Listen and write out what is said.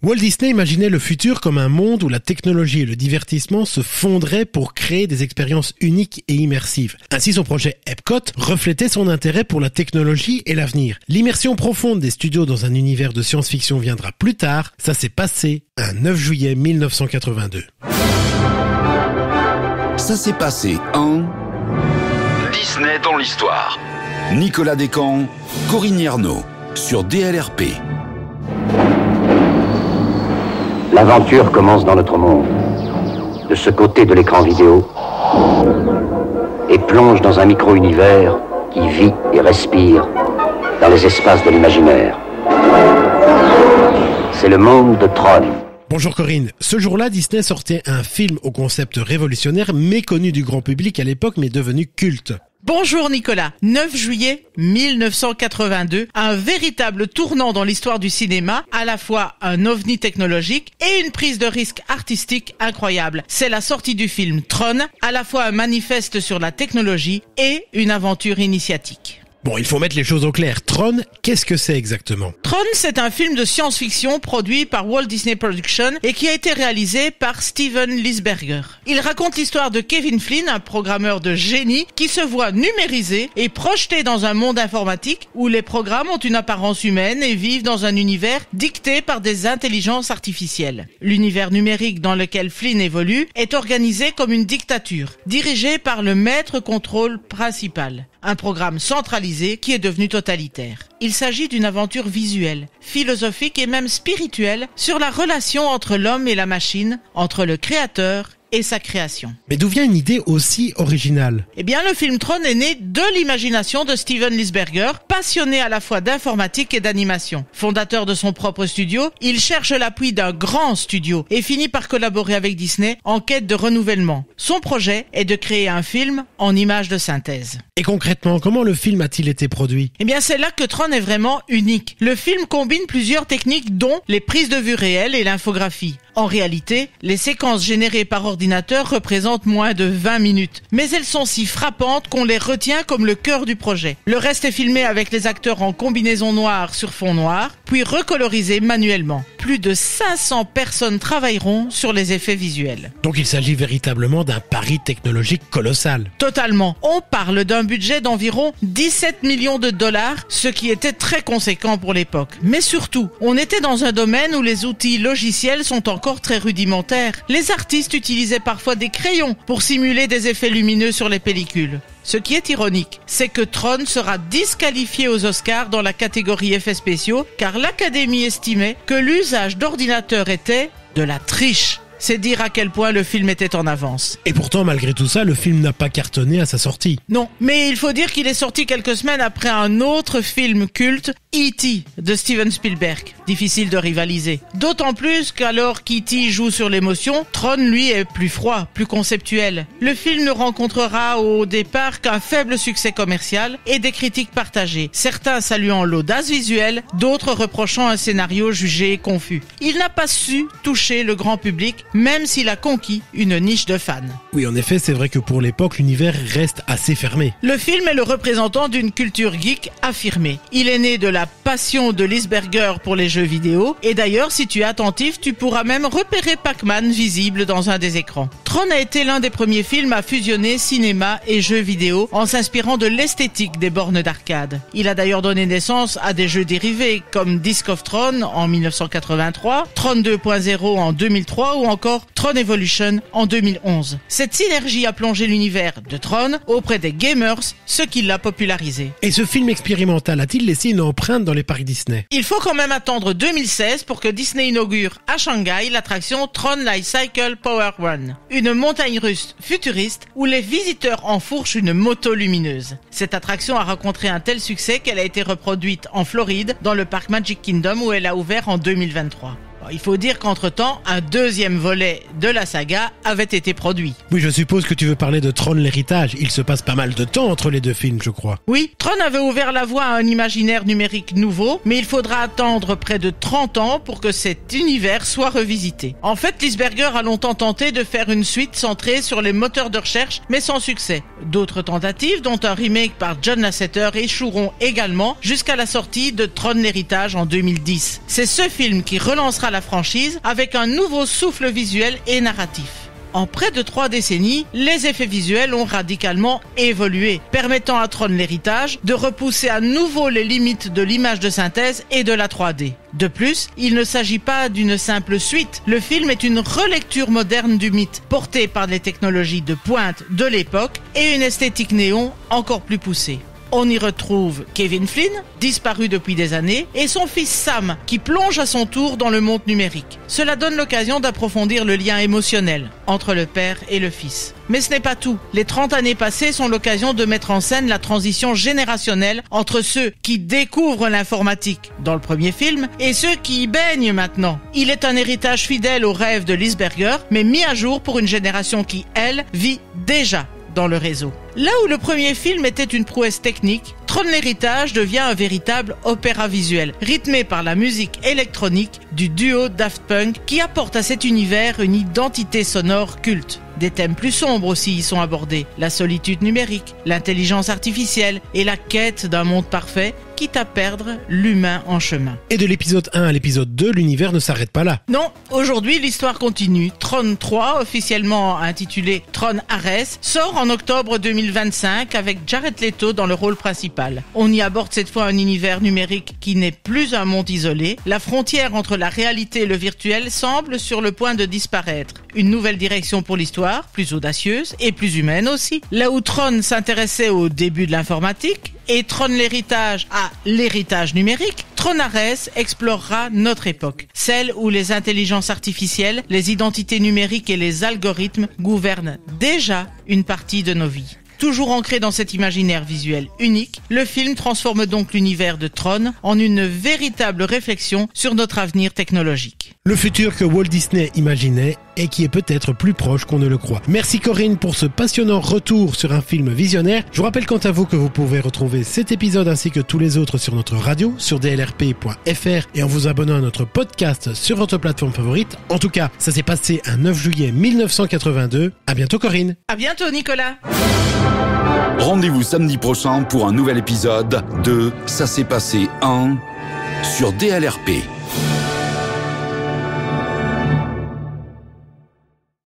Walt Disney imaginait le futur comme un monde où la technologie et le divertissement se fondraient pour créer des expériences uniques et immersives. Ainsi, son projet Epcot reflétait son intérêt pour la technologie et l'avenir. L'immersion profonde des studios dans un univers de science-fiction viendra plus tard. Ça s'est passé un 9 juillet 1982. Ça s'est passé en... Disney dans l'histoire. Nicolas Descamps, Corinne Yerno, sur DLRP. L'aventure commence dans notre monde, de ce côté de l'écran vidéo, et plonge dans un micro-univers qui vit et respire dans les espaces de l'imaginaire. C'est le monde de Tron. Bonjour Corinne. Ce jour-là, Disney sortait un film au concept révolutionnaire, méconnu du grand public à l'époque, mais devenu culte. Bonjour Nicolas, 9 juillet 1982, un véritable tournant dans l'histoire du cinéma, à la fois un ovni technologique et une prise de risque artistique incroyable. C'est la sortie du film Tron, à la fois un manifeste sur la technologie et une aventure initiatique. Bon, il faut mettre les choses au clair. Tron, qu'est-ce que c'est exactement? Tron, c'est un film de science-fiction produit par Walt Disney Productions et qui a été réalisé par Steven Lisberger. Il raconte l'histoire de Kevin Flynn, un programmeur de génie qui se voit numérisé et projeté dans un monde informatique où les programmes ont une apparence humaine et vivent dans un univers dicté par des intelligences artificielles. L'univers numérique dans lequel Flynn évolue est organisé comme une dictature, dirigée par le maître contrôle principal. Un programme centralisé qui est devenu totalitaire. Il s'agit d'une aventure visuelle, philosophique et même spirituelle sur la relation entre l'homme et la machine, entre le créateur et sa création. Mais d'où vient une idée aussi originale? Eh bien, le film Tron est né de l'imagination de Steven Lisberger, passionné à la fois d'informatique et d'animation. Fondateur de son propre studio, il cherche l'appui d'un grand studio et finit par collaborer avec Disney en quête de renouvellement. Son projet est de créer un film en images de synthèse. Et concrètement, comment le film a-t-il été produit? Eh bien, c'est là que Tron est vraiment unique. Le film combine plusieurs techniques dont les prises de vue réelles et l'infographie. En réalité, les séquences générées par ordinateur représentent moins de 20 minutes. Mais elles sont si frappantes qu'on les retient comme le cœur du projet. Le reste est filmé avec les acteurs en combinaison noire sur fond noir, puis recolorisé manuellement. Plus de 500 personnes travailleront sur les effets visuels. Donc il s'agit véritablement d'un pari technologique colossal. Totalement. On parle d'un budget d'environ 17 millions de dollars, ce qui était très conséquent pour l'époque. Mais surtout, on était dans un domaine où les outils logiciels sont encore très rudimentaires. Les artistes utilisaient parfois des crayons pour simuler des effets lumineux sur les pellicules. Ce qui est ironique, c'est que Tron sera disqualifié aux Oscars dans la catégorie effets spéciaux, car l'Académie estimait que l'usage d'ordinateurs était de la triche. C'est dire à quel point le film était en avance. Et pourtant, malgré tout ça, le film n'a pas cartonné à sa sortie. Non, mais il faut dire qu'il est sorti quelques semaines après un autre film culte, E.T. de Steven Spielberg. Difficile de rivaliser. D'autant plus qu'alors qu'E.T. joue sur l'émotion, Tron, lui, est plus froid, plus conceptuel. Le film ne rencontrera au départ qu'un faible succès commercial et des critiques partagées. Certains saluant l'audace visuelle, d'autres reprochant un scénario jugé confus. Il n'a pas su toucher le grand public, même s'il a conquis une niche de fans. Oui, en effet, c'est vrai que pour l'époque, l'univers reste assez fermé. Le film est le représentant d'une culture geek affirmée. Il est né de la passion de Lisberger pour les jeux vidéo, et d'ailleurs, si tu es attentif, tu pourras même repérer Pac-Man visible dans un des écrans. Tron a été l'un des premiers films à fusionner cinéma et jeux vidéo en s'inspirant de l'esthétique des bornes d'arcade. Il a d'ailleurs donné naissance à des jeux dérivés comme Disc of Tron en 1983, Tron 2.0 en 2003 ou encore Tron Evolution en 2011. Cette synergie a plongé l'univers de Tron auprès des gamers, ce qui l'a popularisé. Et ce film expérimental a-t-il laissé une empreinte dans les parcs Disney? Il faut quand même attendre 2016 pour que Disney inaugure à Shanghai l'attraction Tron Light Cycle Power Run, une montagne russe futuriste où les visiteurs enfourchent une moto lumineuse. Cette attraction a rencontré un tel succès qu'elle a été reproduite en Floride dans le parc Magic Kingdom où elle a ouvert en 2023. Il faut dire qu'entre-temps, un deuxième volet de la saga avait été produit. Oui, je suppose que tu veux parler de Tron l'héritage. Il se passe pas mal de temps entre les deux films, je crois. Oui, Tron avait ouvert la voie à un imaginaire numérique nouveau, mais il faudra attendre près de 30 ans pour que cet univers soit revisité. En fait, Lisberger a longtemps tenté de faire une suite centrée sur les moteurs de recherche, mais sans succès. D'autres tentatives, dont un remake par John Lasseter, échoueront également jusqu'à la sortie de Tron l'héritage en 2010. C'est ce film qui relancera à la franchise avec un nouveau souffle visuel et narratif. En près de 3 décennies, les effets visuels ont radicalement évolué, permettant à Tron l'héritage de repousser à nouveau les limites de l'image de synthèse et de la 3D. De plus, il ne s'agit pas d'une simple suite. Le film est une relecture moderne du mythe, porté par les technologies de pointe de l'époque et une esthétique néon encore plus poussée. On y retrouve Kevin Flynn, disparu depuis des années, et son fils Sam, qui plonge à son tour dans le monde numérique. Cela donne l'occasion d'approfondir le lien émotionnel entre le père et le fils. Mais ce n'est pas tout. Les 30 années passées sont l'occasion de mettre en scène la transition générationnelle entre ceux qui découvrent l'informatique dans le premier film et ceux qui y baignent maintenant. Il est un héritage fidèle aux rêves de Lisberger, mais mis à jour pour une génération qui, elle, vit déjà dans le réseau. Là où le premier film était une prouesse technique, Tron l'héritage devient un véritable opéra visuel, rythmé par la musique électronique du duo Daft Punk qui apporte à cet univers une identité sonore culte. Des thèmes plus sombres aussi y sont abordés, la solitude numérique, l'intelligence artificielle et la quête d'un monde parfait, quitte à perdre l'humain en chemin. Et de l'épisode 1 à l'épisode 2, l'univers ne s'arrête pas là. Non, aujourd'hui l'histoire continue. Tron 3, officiellement intitulé Tron Ares, sort en octobre 2025 avec Jared Leto dans le rôle principal. On y aborde cette fois un univers numérique qui n'est plus un monde isolé. La frontière entre la réalité et le virtuel semble sur le point de disparaître. Une nouvelle direction pour l'histoire, plus audacieuse et plus humaine aussi. Là où Tron s'intéressait au début de l'informatique et Tron l'héritage à l'héritage numérique, Tron Ares explorera notre époque, celle où les intelligences artificielles, les identités numériques et les algorithmes gouvernent déjà une partie de nos vies. Toujours ancré dans cet imaginaire visuel unique, le film transforme donc l'univers de Tron en une véritable réflexion sur notre avenir technologique. Le futur que Walt Disney imaginait et qui est peut-être plus proche qu'on ne le croit. Merci Corinne pour ce passionnant retour sur un film visionnaire. Je vous rappelle quant à vous que vous pouvez retrouver cet épisode ainsi que tous les autres sur notre radio, sur dlrp.fr et en vous abonnant à notre podcast sur votre plateforme favorite. En tout cas, ça s'est passé un 9 juillet 1982. À bientôt Corinne. À bientôt Nicolas. Rendez-vous samedi prochain pour un nouvel épisode de Ça s'est passé en sur DLRP.